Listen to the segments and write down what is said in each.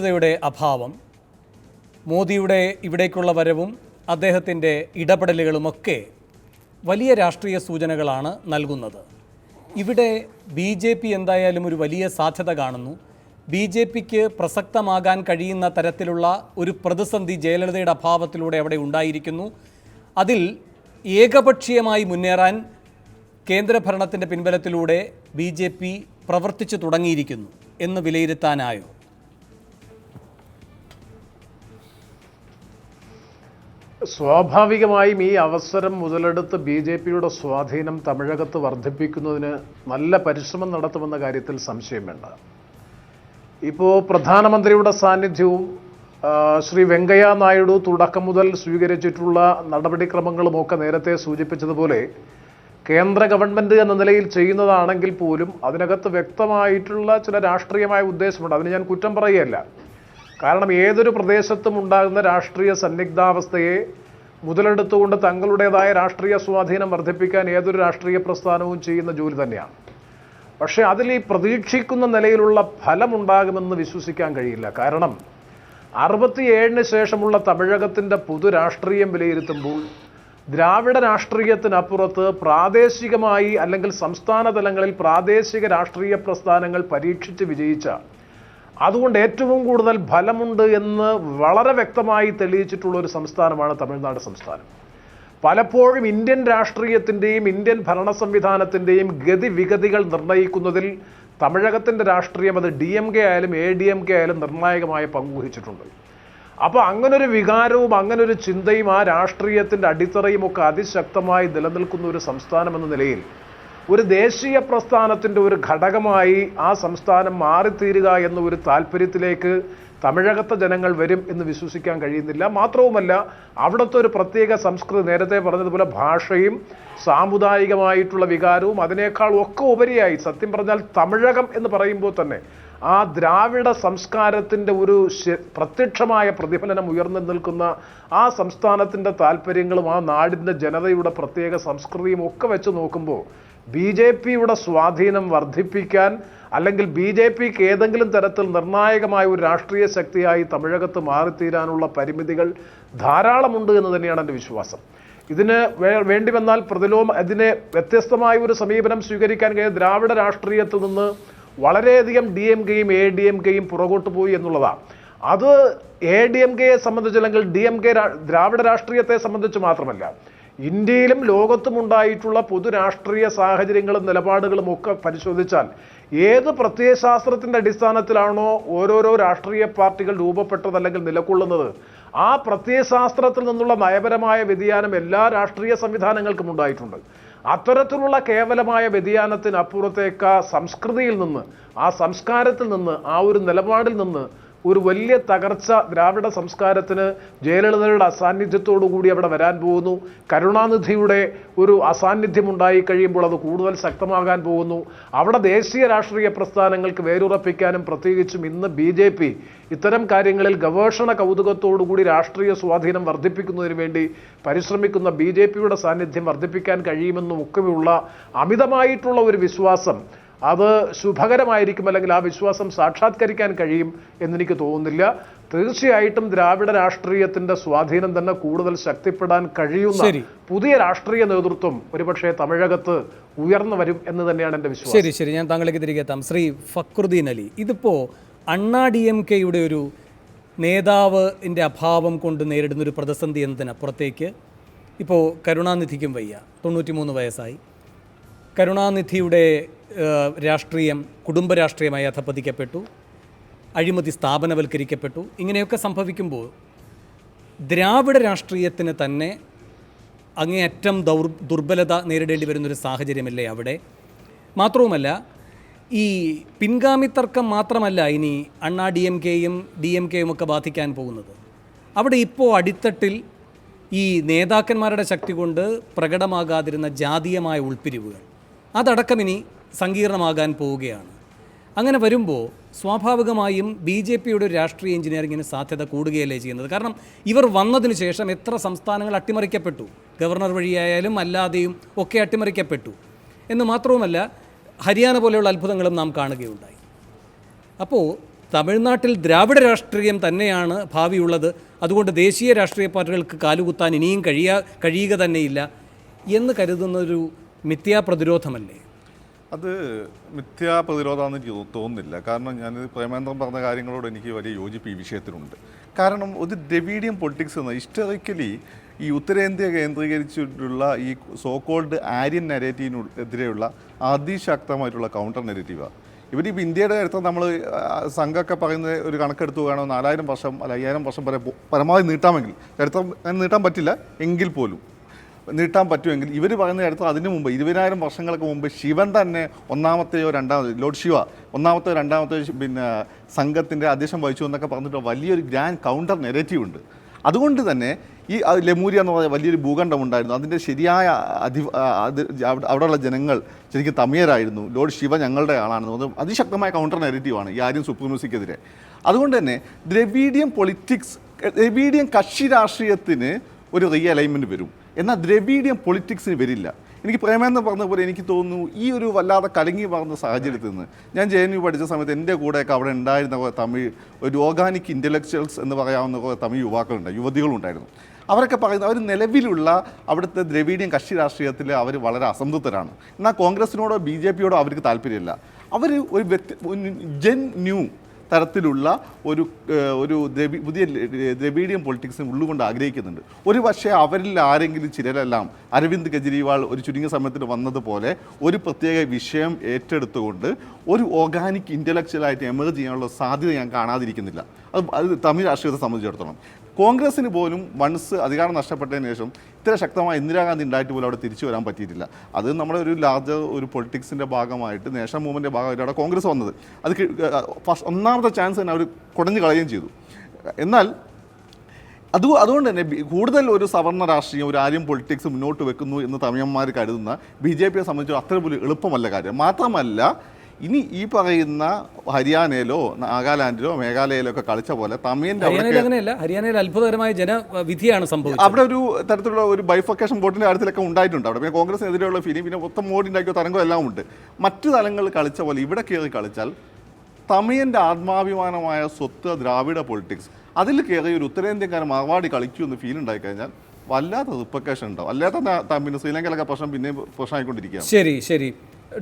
ജയലളിതയുടെ അഭാവം, മോദിയുടെ ഇവിടേക്കുള്ള വരവും അദ്ദേഹത്തിൻ്റെ ഇടപെടലുകളുമൊക്കെ വലിയ രാഷ്ട്രീയ സൂചനകളാണ് നൽകുന്നത്. ഇവിടെ BJP എന്തായാലും ഒരു വലിയ സാധ്യത കാണുന്നു. BJPക്ക് പ്രസക്തമാകാൻ കഴിയുന്ന തരത്തിലുള്ള ഒരു പ്രതിസന്ധി ജയലളിതയുടെ അഭാവത്തിലൂടെ അവിടെ ഉണ്ടായിരിക്കുന്നു. അതിൽ ഏകപക്ഷീയമായി മുന്നേറാൻ കേന്ദ്രഭരണത്തിൻ്റെ പിൻബലത്തിലൂടെ BJP പ്രവർത്തിച്ചു തുടങ്ങിയിരിക്കുന്നു എന്ന് വിലയിരുത്താനായോ? സ്വാഭാവികമായും ഈ അവസരം മുതലെടുത്ത് BJPയുടെ സ്വാധീനം തമിഴകത്ത് വർദ്ധിപ്പിക്കുന്നതിന് നല്ല പരിശ്രമം നടത്തുമെന്ന കാര്യത്തിൽ സംശയം വേണ്ട. ഇപ്പോൾ പ്രധാനമന്ത്രിയുടെ സാന്നിധ്യവും ശ്രീ വെങ്കയ്യ നായിഡു തുടക്കം മുതൽ സ്വീകരിച്ചിട്ടുള്ള നടപടിക്രമങ്ങളുമൊക്കെ നേരത്തെ സൂചിപ്പിച്ചതുപോലെ കേന്ദ്ര ഗവൺമെൻറ് എന്ന നിലയിൽ ചെയ്യുന്നതാണെങ്കിൽ പോലും അതിനകത്ത് വ്യക്തമായിട്ടുള്ള ചില രാഷ്ട്രീയമായ ഉദ്ദേശമുണ്ട്. അതിന് ഞാൻ കുറ്റം പറയുകയല്ല. കാരണം ഏതൊരു പ്രദേശത്തും ഉണ്ടാകുന്ന രാഷ്ട്രീയ സന്നിഗ്ധാവസ്ഥയെ മുതലെടുത്തുകൊണ്ട് തങ്ങളുടേതായ രാഷ്ട്രീയ സ്വാധീനം വർദ്ധിപ്പിക്കാൻ ഏതൊരു രാഷ്ട്രീയ പ്രസ്ഥാനവും ചെയ്യുന്ന ജോലി തന്നെയാണ്. പക്ഷേ അതിൽ ഈ പ്രതീക്ഷിക്കുന്ന നിലയിലുള്ള ഫലമുണ്ടാകുമെന്ന് വിശ്വസിക്കാൻ കഴിയില്ല. കാരണം 67-ന് ശേഷമുള്ള തമിഴകത്തിൻ്റെ പൊതു രാഷ്ട്രീയം വിലയിരുത്തുമ്പോൾ ദ്രാവിഡ രാഷ്ട്രീയത്തിനപ്പുറത്ത് പ്രാദേശികമായി അല്ലെങ്കിൽ സംസ്ഥാന തലങ്ങളിൽ പ്രാദേശിക രാഷ്ട്രീയ പ്രസ്ഥാനങ്ങൾ പരീക്ഷിച്ച് വിജയിച്ച, അതുകൊണ്ട് ഏറ്റവും കൂടുതൽ ഫലമുണ്ട് എന്ന് വളരെ വ്യക്തമായി തെളിയിച്ചിട്ടുള്ള ഒരു സംസ്ഥാനമാണ് തമിഴ്നാട് സംസ്ഥാനം. പലപ്പോഴും ഇന്ത്യൻ രാഷ്ട്രീയത്തിൻ്റെയും ഇന്ത്യൻ ഭരണ സംവിധാനത്തിൻ്റെയും ഗതിവിഗതികൾ നിർണ്ണയിക്കുന്നതിൽ തമിഴകത്തിൻ്റെ രാഷ്ട്രീയം, അത് DMK ആയാലും ADMK ആയാലും നിർണായകമായ പങ്കുവഹിച്ചിട്ടുണ്ട്. അപ്പോൾ അങ്ങനൊരു വികാരവും അങ്ങനൊരു ചിന്തയും ആ രാഷ്ട്രീയത്തിൻ്റെ അടിത്തറയും ഒക്കെ അതിശക്തമായി നിലനിൽക്കുന്ന ഒരു സംസ്ഥാനം എന്ന നിലയിൽ ഒരു ദേശീയ പ്രസ്ഥാനത്തിൻ്റെ ഒരു ഘടകമായി ആ സംസ്ഥാനം മാറിത്തീരുക എന്ന ഒരു താല്പര്യത്തിലേക്ക് തമിഴകത്തെ ജനങ്ങൾ വരും എന്ന് വിശ്വസിക്കാൻ കഴിയുന്നില്ല. മാത്രവുമല്ല, അവിടുത്തെ ഒരു പ്രത്യേക സംസ്കൃതി, നേരത്തെ പറഞ്ഞതുപോലെ ഭാഷയും സാമുദായികമായിട്ടുള്ള വികാരവും അതിനേക്കാൾ ഒക്കെ ഉപരിയായി സത്യം പറഞ്ഞാൽ തമിഴകം എന്ന് പറയുമ്പോൾ തന്നെ ആ ദ്രാവിഡ സംസ്കാരത്തിൻ്റെ ഒരു പ്രത്യക്ഷമായ പ്രതിഫലനം ഉയർന്നു നിൽക്കുന്ന ആ സംസ്ഥാനത്തിൻ്റെ താല്പര്യങ്ങളും ആ നാടിൻ്റെ ജനതയുടെ പ്രത്യേക സംസ്കൃതിയും ഒക്കെ വെച്ച് നോക്കുമ്പോൾ BJPയുടെ സ്വാധീനം വർദ്ധിപ്പിക്കാൻ അല്ലെങ്കിൽ BJPക്ക് ഏതെങ്കിലും തരത്തിൽ നിർണായകമായ ഒരു രാഷ്ട്രീയ ശക്തിയായി തമിഴകത്ത് മാറിത്തീരാനുള്ള പരിമിതികൾ ധാരാളമുണ്ട് എന്ന് തന്നെയാണ് എൻ്റെ വിശ്വാസം. ഇതിന് വേണ്ടി വന്നാൽ ഇതിനെ വ്യത്യസ്തമായ ഒരു സമീപനം സ്വീകരിക്കാൻ കഴിയുന്ന ദ്രാവിഡ രാഷ്ട്രീയത്തിൽ നിന്ന് വളരെയധികം DMKയും ADMKയും പുറകോട്ട് പോയി എന്നുള്ളതാണ്. അത് ADMKയെ സംബന്ധിച്ച് അല്ലെങ്കിൽ DMK ദ്രാവിഡ രാഷ്ട്രീയത്തെ സംബന്ധിച്ച് മാത്രമല്ല, ഇന്ത്യയിലും ലോകത്തും ഉണ്ടായിട്ടുള്ള പൊതു രാഷ്ട്രീയ സാഹചര്യങ്ങളും നിലപാടുകളും ഒക്കെ പരിശോധിച്ചാൽ ഏത് പ്രത്യയശാസ്ത്രത്തിൻ്റെ അടിസ്ഥാനത്തിലാണോ ഓരോരോ രാഷ്ട്രീയ പാർട്ടികൾ രൂപപ്പെട്ടത് അല്ലെങ്കിൽ നിലകൊള്ളുന്നത്, ആ പ്രത്യയശാസ്ത്രത്തിൽ നിന്നുള്ള നയപരമായ വ്യതിയാനം എല്ലാ രാഷ്ട്രീയ സംവിധാനങ്ങൾക്കും ഉണ്ടായിട്ടുണ്ട്. അത്തരത്തിലുള്ള കേവലമായ വ്യതിയാനത്തിനപ്പുറത്തേക്ക് ആ സംസ്കൃതിയിൽ നിന്ന്, ആ സംസ്കാരത്തിൽ നിന്ന്, ആ ഒരു നിലപാടിൽ നിന്ന് ഒരു വലിയ തകർച്ച ദ്രാവിഡ സംസ്കാരത്തിന് ജയലളിതയുടെ അസാന്നിധ്യത്തോടു കൂടി അവിടെ വരാൻ പോകുന്നു. കരുണാനിധിയുടെ ഒരു അസാന്നിധ്യം ഉണ്ടായി കഴിയുമ്പോൾ അത് കൂടുതൽ ശക്തമാകാൻ പോകുന്നു. അവിടെ ദേശീയ രാഷ്ട്രീയ പ്രസ്ഥാനങ്ങൾക്ക് വേരുറപ്പിക്കാനും പ്രത്യേകിച്ചും ഇന്ന് BJP ഇത്തരം കാര്യങ്ങളിൽ ഗവേഷണ കൗതുകത്തോടുകൂടി രാഷ്ട്രീയ സ്വാധീനം വർദ്ധിപ്പിക്കുന്നതിന് വേണ്ടി പരിശ്രമിക്കുന്ന BJPയുടെ സാന്നിധ്യം വർദ്ധിപ്പിക്കാൻ കഴിയുമെന്നും ഒക്കെയുള്ള അമിതമായിട്ടുള്ള ഒരു വിശ്വാസം അത് ശുഭകരമായിരിക്കും, അല്ലെങ്കിൽ ആ വിശ്വാസം സാക്ഷാത്കരിക്കാൻ കഴിയും എന്നെനിക്ക് തോന്നുന്നില്ല. തീർച്ചയായിട്ടും ദ്രാവിഡ രാഷ്ട്രീയത്തിന്റെ സ്വാധീനം തന്നെ കൂടുതൽ ശക്തിപ്പെടാൻ കഴിയുന്ന പുതിയ രാഷ്ട്രീയ നേതൃത്വം ഒരുപക്ഷെ തമിഴകത്ത് ഉയർന്നു വരും എന്ന് തന്നെയാണ് എൻ്റെ വിശ്വാസം. ശരി, ഞാൻ താങ്കളിലേക്ക് തിരികെ എത്താം. ശ്രീ ഫക്രുദ്ദീൻ അലി, ഇതിപ്പോൾ അണ്ണാ DMKയുടെ ഒരു നേതാവിൻ്റെ അഭാവം കൊണ്ട് നേരിടുന്നൊരു പ്രതിസന്ധി എന്നതിനപ്പുറത്തേക്ക് ഇപ്പോൾ കരുണാനിധിക്കും വയ്യ, 93 വയസ്സായി. കരുണാനിധിയുടെ രാഷ്ട്രീയം കുടുംബ രാഷ്ട്രീയമായി അധപ്പതിക്കപ്പെട്ടു, അഴിമതി സ്ഥാപനവൽക്കരിക്കപ്പെട്ടു. ഇങ്ങനെയൊക്കെ സംഭവിക്കുമ്പോൾ ദ്രാവിഡ രാഷ്ട്രീയത്തിന് തന്നെ അങ്ങേയറ്റം ദുർബലത നേരിടേണ്ടി വരുന്നൊരു സാഹചര്യമല്ലേ അവിടെ? മാത്രവുമല്ല, ഈ പിൻഗാമി തർക്കം മാത്രമല്ല ഇനി അണ്ണാ DMKയും DMKയും ഒക്കെ ബാധിക്കാൻ പോകുന്നത്. അവിടെ ഇപ്പോൾ അടിത്തട്ടിൽ ഈ നേതാക്കന്മാരുടെ ശക്തി കൊണ്ട് പ്രകടമാകാതിരുന്ന ജാതീയമായ ഉൾപ്പിരിവുകൾ അതടക്കം ഇനി സങ്കീർണമാകാൻ പോവുകയാണ്. അങ്ങനെ വരുമ്പോൾ സ്വാഭാവികമായും BJPയുടെ ഒരു രാഷ്ട്രീയ എഞ്ചിനീയറിങ്ങിന് സാധ്യത കൂടുകയല്ലേ ചെയ്യുന്നത്? കാരണം ഇവർ വന്നതിന് ശേഷം എത്ര സംസ്ഥാനങ്ങൾ അട്ടിമറിക്കപ്പെട്ടു, ഗവർണർ വഴിയായാലും അല്ലാതെയും ഒക്കെ അട്ടിമറിക്കപ്പെട്ടു എന്ന് മാത്രവുമല്ല ഹരിയാന പോലെയുള്ള അത്ഭുതങ്ങളും നാം കാണുകയുണ്ടായി. അപ്പോൾ തമിഴ്നാട്ടിൽ ദ്രാവിഡ രാഷ്ട്രീയം തന്നെയാണ് ഭാവിയുള്ളത്, അതുകൊണ്ട് ദേശീയ രാഷ്ട്രീയ പാർട്ടികൾക്ക് കാലുകുത്താൻ ഇനിയും കഴിയുക തന്നെയില്ല എന്ന് കരുതുന്നൊരു മിഥ്യാ പ്രതിരോധമല്ലേ? അത് മിഥ്യാ പ്രതിരോധമാണെന്ന് എനിക്ക് തോന്നുന്നില്ല. കാരണം ഞാൻ പ്രേമേന്ദ്രൻ പറഞ്ഞ കാര്യങ്ങളോട് എനിക്ക് വലിയ യോജിപ്പ് ഈ വിഷയത്തിലുണ്ട്. കാരണം ഒരു ദ്രവീഡിയൻ പൊളിറ്റിക്സ് എന്ന ഹിസ്റ്ററിക്കലി ഈ ഉത്തരേന്ത്യ കേന്ദ്രീകരിച്ചിട്ടുള്ള ഈ സോക്കോൾഡ് ആര്യൻ നെറേറ്റീവിനെതിരെയുള്ള അതിശക്തമായിട്ടുള്ള കൗണ്ടർ നെറേറ്റീവാണ്. ഇവരിപ്പോൾ ഇന്ത്യയുടെ അടുത്ത് നമ്മൾ സംഘമൊക്കെ പറയുന്ന ഒരു കണക്കെടുത്തു വേണോ 4000 വർഷം അല്ല 5000 വർഷം വരെ പരമാവധി നീട്ടാമെങ്കിൽ നീട്ടാൻ പറ്റില്ല എങ്കിൽ പോലും നീട്ടാൻ പറ്റുമെങ്കിൽ ഇവർ പറയുന്ന അടുത്ത് അതിന് മുമ്പ് 20000 വർഷങ്ങൾക്ക് മുമ്പ് ശിവൻ തന്നെ ഒന്നാമത്തെയോ രണ്ടാമത്തെയോ ലോർഡ് ശിവ ഒന്നാമത്തെയോ രണ്ടാമത്തെയോ സംഘത്തിൻ്റെ അധ്യക്ഷം വഹിച്ചു എന്നൊക്കെ പറഞ്ഞിട്ട് വലിയൊരു ഗ്രാൻഡ് കൗണ്ടർ നെറേറ്റീവ് ഉണ്ട്. അതുകൊണ്ട് തന്നെ ഈ ലെമൂരിയ എന്ന് പറഞ്ഞ വലിയൊരു ഭൂഖണ്ഡം ഉണ്ടായിരുന്നു. അതിൻ്റെ ശരിയായ അവിടെയുള്ള ജനങ്ങൾ ശരിക്കും തമിഴരായിരുന്നു. ലോർഡ് ശിവ ഞങ്ങളുടെ ആളാണെന്ന് പറഞ്ഞത് അതിശക്തമായ കൗണ്ടർ നെറേറ്റീവാണ് ഈ ആര്യൻ സുപ്രീമസിക്കെതിരെ. അതുകൊണ്ട് തന്നെ ദ്രവീഡിയൻ പൊളിറ്റിക്സ്, ദ്രവീഡിയൻ കക്ഷി രാഷ്ട്രീയത്തിന് ഒരു റീ അലൈൻമെൻറ്റ് വരും, എന്നാൽ ദ്രവീഡിയൻ പൊളിറ്റിക്സിന് വരില്ല. എനിക്ക് പ്രേമേന്ദ്രൻ പറഞ്ഞ പോലെ എനിക്ക് തോന്നുന്നു ഈ ഒരു വല്ലാതെ കലങ്ങി പറഞ്ഞ സാഹചര്യത്തിൽ നിന്ന് ഞാൻ JNU പഠിച്ച സമയത്ത് എൻ്റെ കൂടെയൊക്കെ അവിടെ ഉണ്ടായിരുന്ന കുറേ തമിഴ് ഒരു ഓർഗാനിക് ഇൻ്റലക്ച്വൽസ് എന്ന് പറയാവുന്ന കുറേ തമിഴ് യുവതികളുണ്ടായിരുന്നു. അവരൊക്കെ പറയുന്നത് അവർ നിലവിലുള്ള അവിടുത്തെ ദ്രവീഡിയൻ കക്ഷി രാഷ്ട്രീയത്തിൽ അവർ വളരെ അസംതൃപ്തരാണ്. എന്നാൽ കോൺഗ്രസിനോടോ BJPയോടോ അവർക്ക് താല്പര്യമില്ല. അവർ ഒരു ജെൻ ന്യൂ തരത്തിലുള്ള ഒരു പുതിയ ദ്രവീഡിയൻ പൊളിറ്റിക്സിന് ഉള്ളുകൊണ്ട് ആഗ്രഹിക്കുന്നുണ്ട്. ഒരു പക്ഷേ അവരിൽ ആരെങ്കിലും ചിലരെല്ലാം അരവിന്ദ് കെജ്രിവാൾ ഒരു ചുരുങ്ങിയ സമയത്തിന് വന്നതുപോലെ ഒരു പ്രത്യേക വിഷയം ഏറ്റെടുത്തുകൊണ്ട് ഒരു ഓർഗാനിക് ഇൻ്റലക്ച്വലായിട്ട് എമർജ് ചെയ്യാനുള്ള സാധ്യത ഞാൻ കാണാതിരിക്കുന്നില്ല. അത് തമിഴ് രാഷ്ട്രീയത്തെ സംബന്ധിച്ചിടത്തോളം കോൺഗ്രസ്സിന് പോലും വൺസ് അധികാരം നഷ്ടപ്പെട്ടതിന് ശേഷം ഇത്ര ശക്തമായ ഇന്ദിരാഗാന്ധി ഉണ്ടായിട്ട് പോലും അവിടെ തിരിച്ചു വരാൻ പറ്റിയിട്ടില്ല. അത് നമ്മുടെ ഒരു ലാർജർ ഒരു പൊളിറ്റിക്സിൻ്റെ ഭാഗമായിട്ട് നാഷണൽ മൂവ്മെൻറ്റിൻ്റെ ഭാഗമായിട്ട് അവിടെ കോൺഗ്രസ് വന്നത്. അത് ഒന്നാമത്തെ ചാൻസ് തന്നെ അവർ കുടഞ്ഞു കളയുകയും ചെയ്തു. എന്നാൽ അതുകൊണ്ട് തന്നെ കൂടുതൽ ഒരു സവർണ്ണ രാഷ്ട്രീയം ഒരു ആര്യൻ പൊളിറ്റിക്സ് മുന്നോട്ട് വെക്കുന്നു എന്ന് തമിഴന്മാർ കരുതുന്ന BJPയെ സംബന്ധിച്ച് അത്ര പോലും എളുപ്പമല്ല കാര്യം. മാത്രമല്ല ഇനി ഈ പറയുന്ന ഹരിയാനയിലോ നാഗാലാൻഡിലോ മേഘാലയയിലോ ഒക്കെ കളിച്ച പോലെ തമിഴിൻ്റെ ഹരിയാനയിൽ അത്ഭുതകരമായ ജനവിധിയാണ് സംഭവിച്ചത്. അവിടെ ഒരു തരത്തിലുള്ള ഒരു ബൈഫക്കേഷൻ വോട്ടിൻ്റെ കാര്യത്തിലൊക്കെ ഉണ്ടായിട്ടുണ്ട്. അവിടെ പിന്നെ കോൺഗ്രസിനെതിരെയുള്ള ഫീലിംഗ് പിന്നെ മൊത്തം മോഡി ഉണ്ടാക്കിയ തരംഗം എല്ലാം ഉണ്ട്. മറ്റു തലങ്ങളിൽ കളിച്ച പോലെ ഇവിടെ കയറി കളിച്ചാൽ തമിഴിൻ്റെ ആത്മാഭിമാനമായ സ്വത്ത് ദ്രാവിഡ പൊളിറ്റിക്സ് അതിൽ കയറി ഒരു ഉത്തരേന്ത്യക്കാരൻ മാർവാടി കളിക്കുമെന്ന് ഫീൽ ഉണ്ടായിക്കഴിഞ്ഞാൽ വല്ലാത്ത റിപ്പക്കേഷൻ ഉണ്ടാവും. അല്ലാത്ത പിന്നെ ശ്രീലങ്കയിലൊക്കെ പ്രശ്നം പിന്നെയും പ്രശ്നമായിക്കൊണ്ടിരിക്കുകയാണ്. ശരി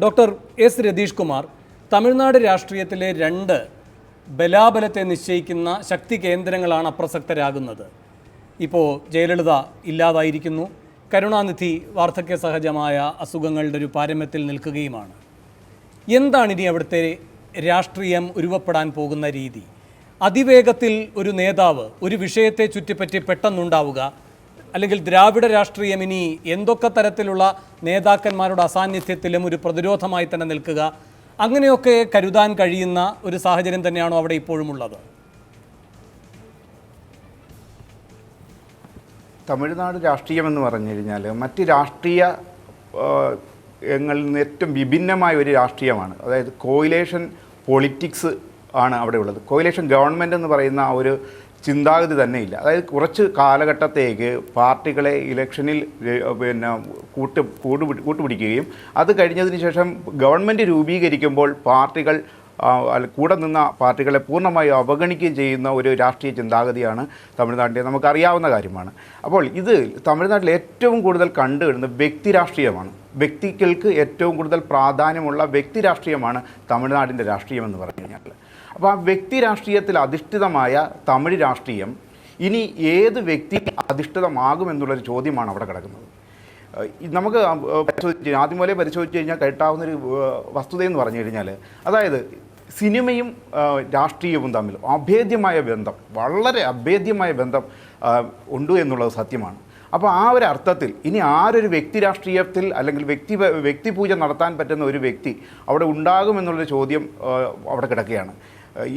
ഡോക്ടർ S. രതീഷ് കുമാർ, തമിഴ്നാട് രാഷ്ട്രീയത്തിലെ 2 ബലാബലത്തെ നിശ്ചയിക്കുന്ന ശക്തി കേന്ദ്രങ്ങളാണ് അപ്രസക്തരാകുന്നത്. ഇപ്പോൾ ജയലളിത ഇല്ലാതായിരിക്കുന്നു, കരുണാനിധി വാർദ്ധക്യ സഹജമായ അസുഖങ്ങളുടെ ഒരു പാരമ്യത്തിൽ നിൽക്കുകയുമാണ്. എന്താണ് ഇനി അവിടുത്തെ രാഷ്ട്രീയം ഉരുവപ്പെടാൻ പോകുന്ന രീതി? അതിവേഗത്തിൽ ഒരു നേതാവ് ഒരു വിഷയത്തെ ചുറ്റിപ്പറ്റി പെട്ടെന്നുണ്ടാവുക, അല്ലെങ്കിൽ ദ്രാവിഡ രാഷ്ട്രീയം ഇനി എന്തൊക്കെ തരത്തിലുള്ള നേതാക്കന്മാരുടെ അസാന്നിധ്യത്തിലും ഒരു പ്രതിരോധമായി തന്നെ നിൽക്കുക, അങ്ങനെയൊക്കെ കരുതാൻ കഴിയുന്ന ഒരു സാഹചര്യം തന്നെയാണോ അവിടെ ഇപ്പോഴും ഉള്ളത്? തമിഴ്നാട് രാഷ്ട്രീയം എന്ന് പറഞ്ഞു കഴിഞ്ഞാൽ മറ്റ് രാഷ്ട്രീയങ്ങളിൽ നിന്ന് ഏറ്റവും വിഭിന്നമായ ഒരു രാഷ്ട്രീയമാണ്. അതായത് കോയിലേഷൻ പൊളിറ്റിക്സ് ആണ് അവിടെ ഉള്ളത്. കോയിലേഷൻ ഗവൺമെൻറ് എന്ന് പറയുന്ന ഒരു ചിന്താഗതി തന്നെയില്ല. അതായത് കുറച്ച് കാലഘട്ടത്തേക്ക് പാർട്ടികളെ ഇലക്ഷനിൽ പിന്നെ കൂട്ടുപിടിക്കുകയും അത് കഴിഞ്ഞതിന് ശേഷം ഗവൺമെൻറ് രൂപീകരിക്കുമ്പോൾ പാർട്ടികൾ കൂടെ നിന്ന പാർട്ടികളെ പൂർണ്ണമായി അവഗണിക്കുകയും ചെയ്യുന്ന ഒരു രാഷ്ട്രീയ ചിന്താഗതിയാണ് തമിഴ്നാട്ടിലെ നമുക്കറിയാവുന്ന കാര്യമാണ്. അപ്പോൾ ഇത് തമിഴ്നാട്ടിൽ ഏറ്റവും കൂടുതൽ കണ്ടുവരുന്നത് വ്യക്തി രാഷ്ട്രീയമാണ്. വ്യക്തികൾക്ക് ഏറ്റവും കൂടുതൽ പ്രാധാന്യമുള്ള വ്യക്തി രാഷ്ട്രീയമാണ് തമിഴ്നാടിൻ്റെ രാഷ്ട്രീയം എന്ന് പറഞ്ഞു കഴിഞ്ഞാൽ. അപ്പോൾ ആ വ്യക്തി രാഷ്ട്രീയത്തിൽ അധിഷ്ഠിതമായ തമിഴ് രാഷ്ട്രീയം ഇനി ഏത് വ്യക്തി അധിഷ്ഠിതമാകുമെന്നുള്ളൊരു ചോദ്യമാണ് അവിടെ കിടക്കുന്നത്. നമുക്ക് ആദ്യം പോലെ പരിശോധിച്ച് കഴിഞ്ഞാൽ കേട്ടാവുന്നൊരു വസ്തുതയെന്ന് പറഞ്ഞു കഴിഞ്ഞാൽ, അതായത് സിനിമയും രാഷ്ട്രീയവും തമ്മിൽ അഭേദ്യമായ ബന്ധം, വളരെ അഭേദ്യമായ ബന്ധം ഉണ്ട് എന്നുള്ളത് സത്യമാണ്. അപ്പോൾ ആ ഒരു അർത്ഥത്തിൽ ഇനി ആരൊരു വ്യക്തി രാഷ്ട്രീയത്തിൽ അല്ലെങ്കിൽ വ്യക്തിപൂജ നടത്താൻ പറ്റുന്ന ഒരു വ്യക്തി അവിടെ ഉണ്ടാകുമെന്നുള്ളൊരു ചോദ്യം അവിടെ കിടക്കുകയാണ്.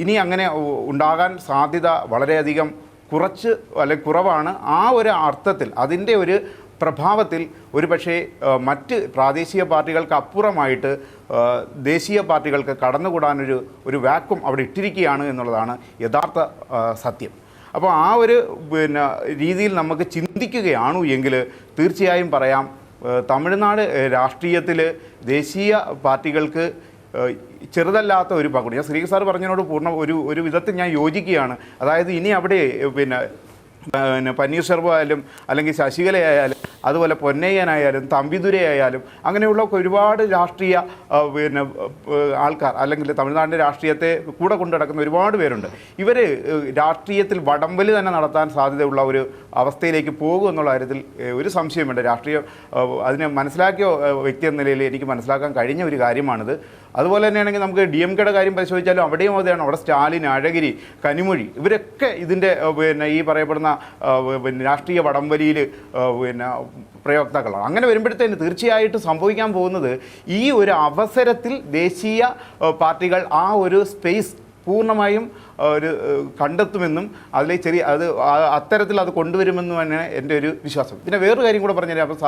ഇനി അങ്ങനെ ഉണ്ടാകാൻ സാധ്യത വളരെയധികം കുറവാണ്. ആ ഒരു അർത്ഥത്തിൽ അതിൻ്റെ ഒരു പ്രഭാവത്തിൽ ഒരുപക്ഷെ മറ്റ് പ്രാദേശിക പാർട്ടികൾക്ക് അപ്പുറമായിട്ട് ദേശീയ പാർട്ടികൾക്ക് കടന്നുകൂടാനൊരു വാക്വം അവിടെ ഇട്ടിരിക്കുകയാണ് എന്നുള്ളതാണ് യഥാർത്ഥ സത്യം. അപ്പോൾ ആ ഒരു രീതിയിൽ നമുക്ക് ചിന്തിക്കുകയാണു എങ്കിൽ തീർച്ചയായും പറയാം തമിഴ്നാട് രാഷ്ട്രീയത്തിൽ ദേശീയ പാർട്ടികൾക്ക് ചെറുതല്ലാത്ത ഒരു പങ്കുണ്ട്. ഞാൻ ശ്രീ സാർ പറഞ്ഞതിനോട് ഒരു വിധത്തിൽ ഞാൻ യോജിക്കുകയാണ്. അതായത് ഇനി അവിടെ പിന്നെ പന്നീർ ശർമ്മ ആയാലും അല്ലെങ്കിൽ ശശികലയായാലും അതുപോലെ പൊന്നയ്യനായാലും തമ്പിദുരയായാലും അങ്ങനെയുള്ള ഒരുപാട് രാഷ്ട്രീയ ആൾക്കാർ അല്ലെങ്കിൽ തമിഴ്നാടിൻ്റെ രാഷ്ട്രീയത്തെ കൂടെ കൊണ്ടു നടക്കുന്ന ഒരുപാട് പേരുണ്ട്. ഇവർ രാഷ്ട്രീയത്തിൽ വടംവലി തന്നെ നടത്താൻ സാധ്യതയുള്ള ഒരു അവസ്ഥയിലേക്ക് പോകും എന്നുള്ള കാര്യത്തിൽ ഒരു സംശയമുണ്ട്. രാഷ്ട്രീയം അതിനെ മനസ്സിലാക്കിയ വ്യക്തി എന്ന നിലയിൽ എനിക്ക് മനസ്സിലാക്കാൻ കഴിഞ്ഞ ഒരു കാര്യമാണിത്. അതുപോലെ തന്നെയാണെങ്കിൽ നമുക്ക് DMKയുടെ കാര്യം പരിശോധിച്ചാലും അവിടെയും അതാണ്. അവിടെ സ്റ്റാലിൻ, അഴഗിരി, കനിമൊഴി ഇവരൊക്കെ ഇതിൻ്റെ ഈ പറയപ്പെടുന്ന രാഷ്ട്രീയ വടംവലിയിൽ പ്രയോക്താക്കളാണ്. അങ്ങനെ വരുമ്പോഴത്തേന് തീർച്ചയായിട്ടും സംഭവിക്കാൻ പോകുന്നത് ഈ ഒരു അവസരത്തിൽ ദേശീയ പാർട്ടികൾ ആ ഒരു സ്പേസ് പൂർണ്ണമായും ഒരു കണ്ടെത്തുമെന്നും അതിലെ അത്തരത്തിൽ അത് കൊണ്ടുവരുമെന്നും തന്നെ എൻ്റെ ഒരു വിശ്വാസം. പിന്നെ വേറൊരു കാര്യം കൂടെ പറഞ്ഞുതരാം. അപ്പോൾ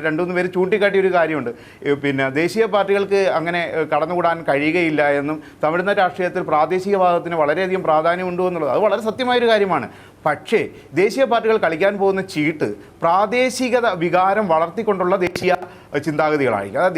2-3 പേര് ചൂണ്ടിക്കാട്ടിയ ഒരു കാര്യമുണ്ട്. ദേശീയ പാർട്ടികൾക്ക് അങ്ങനെ കടന്നുകൂടാൻ കഴിയുകയില്ല എന്നും തമിഴ്നാട് രാഷ്ട്രീയത്തിൽ പ്രാദേശികവാദത്തിന് വളരെയധികം പ്രാധാന്യമുണ്ട് എന്നുള്ളത് അത് വളരെ സത്യമായൊരു കാര്യമാണ്. പക്ഷേ ദേശീയ പാർട്ടികൾ കളിക്കാൻ പോകുന്ന ചീട്ട് പ്രാദേശികത വികാരം വളർത്തിക്കൊണ്ടുള്ള ദേശീയ ചിന്താഗതികളായിരിക്കും.